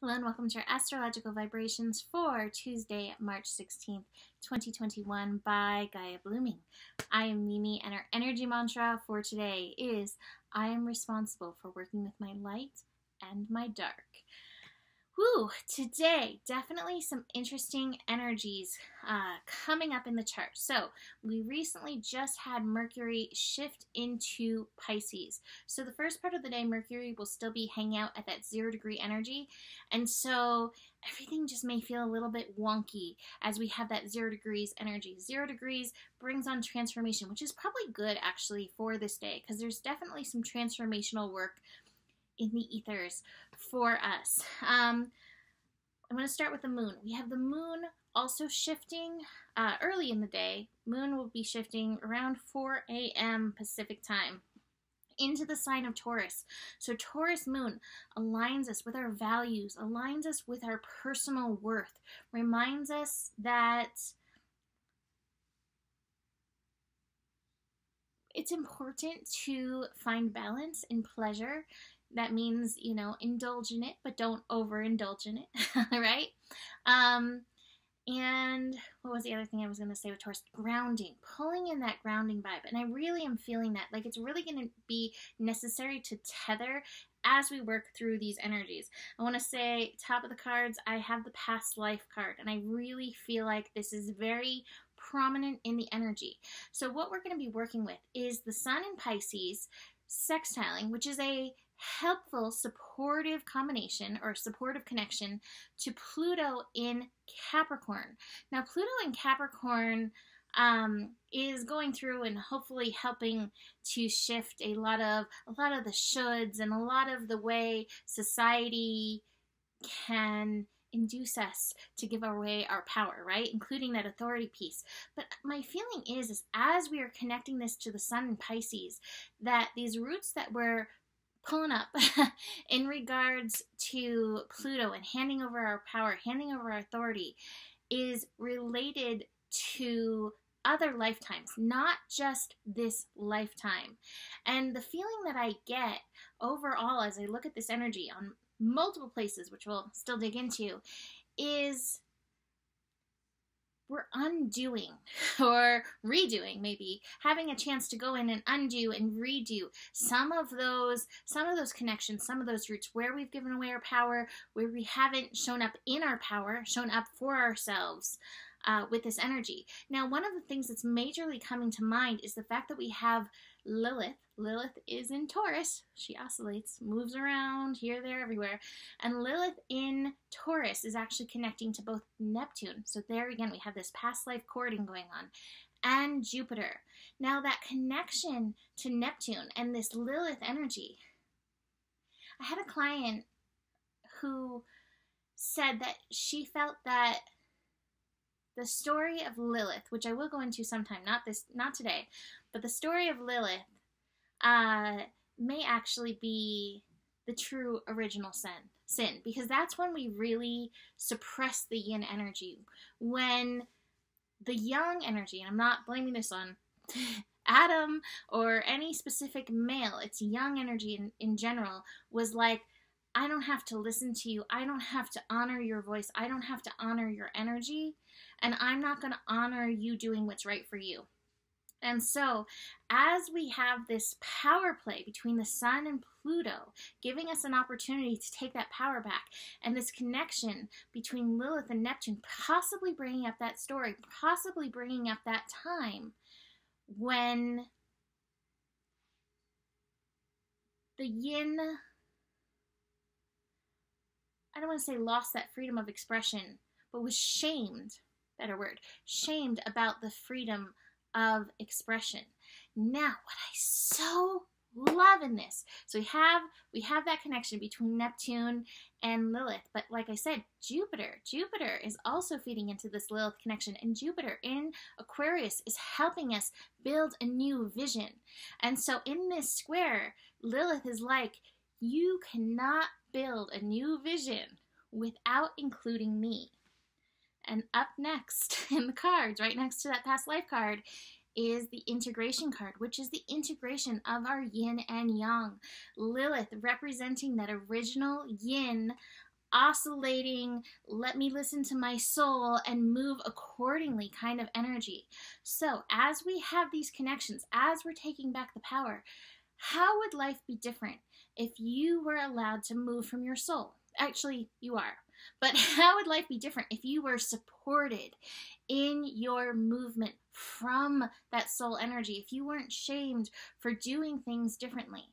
Hello and welcome to our astrological vibrations for Tuesday, March 16th, 2021 by Gaia Blooming. I am Mimi and our energy mantra for today is I am responsible for working with my light and my dark. Woo! Today, definitely some interesting energies coming up in the chart. So, we recently just had Mercury shift into Pisces. So, the first part of the day, Mercury will still be hanging out at that 0-degree energy. And so, everything just may feel a little bit wonky as we have that 0 degrees energy. 0 degrees brings on transformation, which is probably good actually for this day because there's definitely some transformational work in the ethers for us. I'm going to start with the moon. We have the moon also shifting early in the day. Moon will be shifting around 4 a.m. Pacific time into the sign of Taurus. So Taurus moon aligns us with our values, aligns us with our personal worth, reminds us that it's important to find balance in pleasure. That means, indulge in it, but don't overindulge in it, right? And what was the other thing I was going to say with Taurus? Grounding, pulling in that grounding vibe. And I really am feeling that. Like, it's really going to be necessary to tether as we work through these energies. I want to say, top of the cards, I have the past life card. And I really feel like this is very prominent in the energy. So what we're going to be working with is the Sun in Pisces, sextiling, which is a helpful, supportive combination or supportive connection to Pluto in Capricorn. Now, Pluto in Capricorn is going through and hopefully helping to shift a lot of the shoulds and a lot of the way society can induce us to give away our power, right? Including that authority piece. But my feeling is as we are connecting this to the Sun in Pisces, that these roots that we're pulling up in regards to Pluto and handing over our power, handing over our authority, is related to other lifetimes, not just this lifetime. And the feeling that I get overall as I look at this energy on multiple places, which we'll still dig into, is we're undoing or redoing, maybe having a chance to go in and undo and redo some of those connections, some of those roots where we've given away our power, where we haven't shown up in our power, shown up for ourselves with this energy. Now, one of the things that's majorly coming to mind is the fact that we have Lilith. Lilith is in Taurus. She oscillates, moves around here, there, everywhere. And Lilith in Taurus is actually connecting to both Neptune. So there again, we have this past life cording going on. And Jupiter. Now that connection to Neptune and this Lilith energy. I had a client who said that she felt that the story of Lilith, which I will go into sometime, not today, but the story of Lilith may actually be the true original sin, because that's when we really suppress the yin energy. When the yang energy, and I'm not blaming this on Adam or any specific male, it's yang energy in general, was like, I don't have to listen to you. I don't have to honor your voice. I don't have to honor your energy. And I'm not going to honor you doing what's right for you. And so, as we have this power play between the Sun and Pluto, giving us an opportunity to take that power back, and this connection between Lilith and Neptune, possibly bringing up that story, possibly bringing up that time when the yin, I don't want to say lost that freedom of expression, but was shamed, better word, shamed about the freedom of expression. Now, what I so love in this, so we have that connection between Neptune and Lilith, but like I said, Jupiter is also feeding into this Lilith connection, and Jupiter in Aquarius is helping us build a new vision. And so in this square, Lilith is like, you cannot build a new vision without including me. And up next in the cards, right next to that past life card, is the integration card, which is the integration of our yin and yang. Lilith representing that original yin oscillating, let me listen to my soul and move accordingly kind of energy. So as we have these connections, as we're taking back the power, how would life be different if you were allowed to move from your soul? Actually, you are. But how would life be different if you were supported in your movement from that soul energy, if you weren't shamed for doing things differently?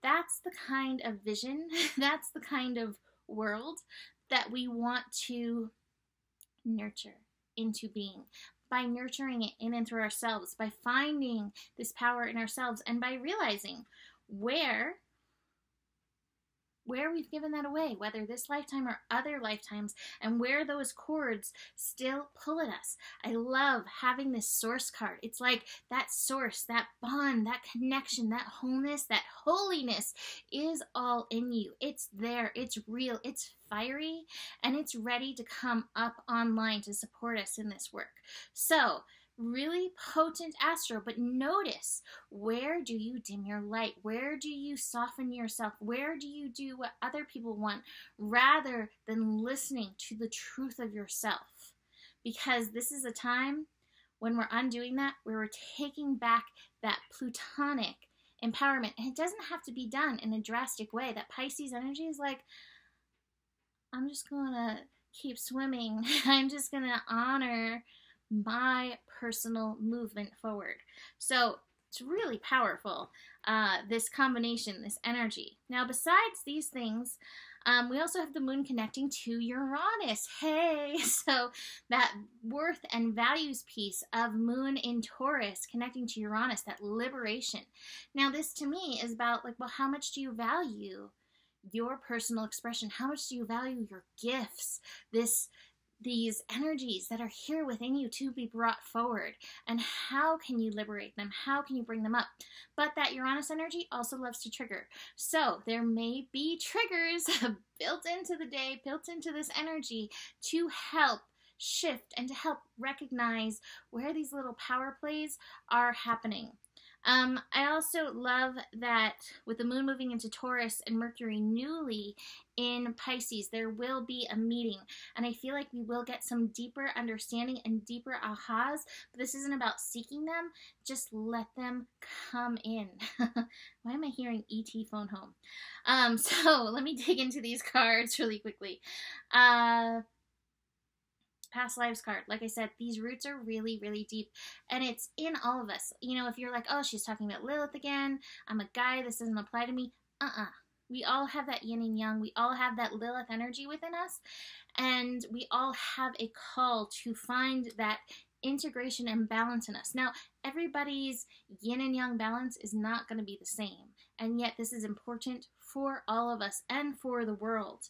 That's the kind of vision, that's the kind of world that we want to nurture into being. By nurturing it in and through ourselves, by finding this power in ourselves, and by realizing where we've given that away, whether this lifetime or other lifetimes, and where those cords still pull at us. I love having this source card. It's like that source, that bond, that connection, that wholeness, that holiness is all in you. It's there, it's real, it's fiery, and it's ready to come up online to support us in this work. So, really potent astro, but notice, where do you dim your light? Where do you soften yourself? Where do you do what other people want rather than listening to the truth of yourself? Because this is a time when we're undoing that, where we're taking back that plutonic empowerment. And it doesn't have to be done in a drastic way. That Pisces energy is like, I'm just going to keep swimming. I'm just going to honor my personal movement forward. So it's really powerful, this combination, this energy. Now, besides these things, we also have the moon connecting to Uranus. Hey, so that worth and values piece of moon in Taurus connecting to Uranus, that liberation. Now, this to me is about like, well, how much do you value your personal expression? How much do you value your gifts? These energies that are here within you to be brought forward, and how can you liberate them? How can you bring them up? But that Uranus energy also loves to trigger. So there may be triggers built into the day, built into this energy to help shift and to help recognize where these little power plays are happening. I also love that with the moon moving into Taurus and Mercury newly in Pisces, there will be a meeting, and I feel like we will get some deeper understanding and deeper ahas, but this isn't about seeking them, just let them come in. Why am I hearing ET phone home? So let me dig into these cards really quickly. Past lives card. Like I said, these roots are really, really deep, and it's in all of us. You know, if you're like, oh, she's talking about Lilith again, I'm a guy, this doesn't apply to me. We all have that yin and yang. We all have that Lilith energy within us, and we all have a call to find that integration and balance in us. Now, everybody's yin and yang balance is not going to be the same, and yet this is important for all of us and for the world.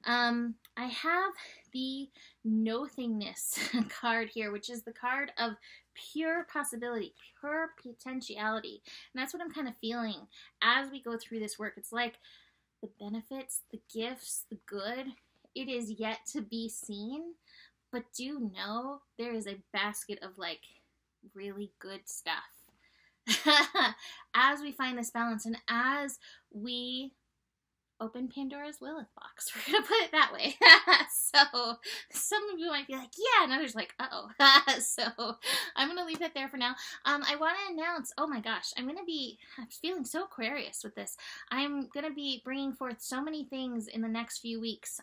I have the nothingness card here, which is the card of pure possibility, pure potentiality. And that's what I'm kind of feeling as we go through this work. It's like the benefits, the gifts, the good, it is yet to be seen, but do know there is a basket of like really good stuff. As we find this balance and as we open Pandora's Lilith box. We're going to put it that way. So some of you might be like, yeah, and others like, uh-oh. So I'm going to leave that there for now. I want to announce, oh my gosh, I'm feeling so Aquarius with this. I'm going to be bringing forth so many things in the next few weeks.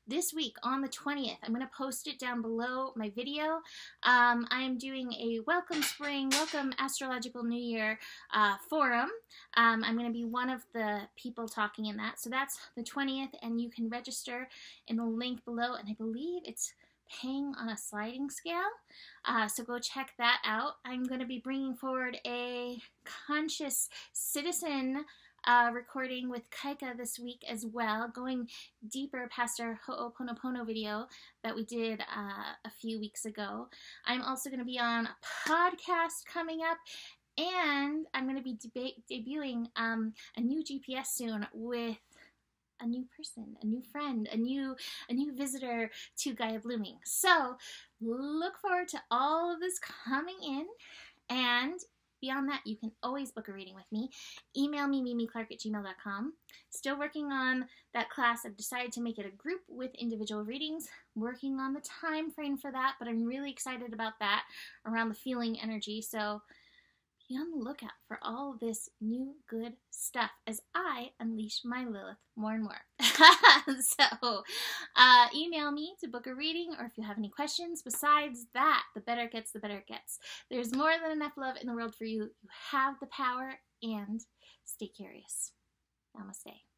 This week on the 20th, I'm going to post it down below my video. I'm doing a welcome spring, welcome astrological new year forum. I'm going to be one of the people talking in that. So that's the 20th, and you can register in the link below, and I believe it's paying on a sliding scale. So go check that out. I'm going to be bringing forward a conscious citizen recording with Kaika this week as well, going deeper past our Ho'oponopono video that we did a few weeks ago. I'm also going to be on a podcast coming up, and I'm going to be debuting a new GPS soon with a new person, a new friend, a new visitor to Gaia Blooming. So look forward to all of this coming in, and Beyond that, you can always book a reading with me. Email me, mimiclark@gmail.com. Still working on that class. I've decided to make it a group with individual readings. Working on the time frame for that, but I'm really excited about that around the feeling energy. So be on the lookout for all this new good stuff as I unleash my Lilith more and more. So email me to book a reading, or if you have any questions. Besides that, the better it gets, the better it gets. There's more than enough love in the world for you. You have the power, and stay curious. Namaste.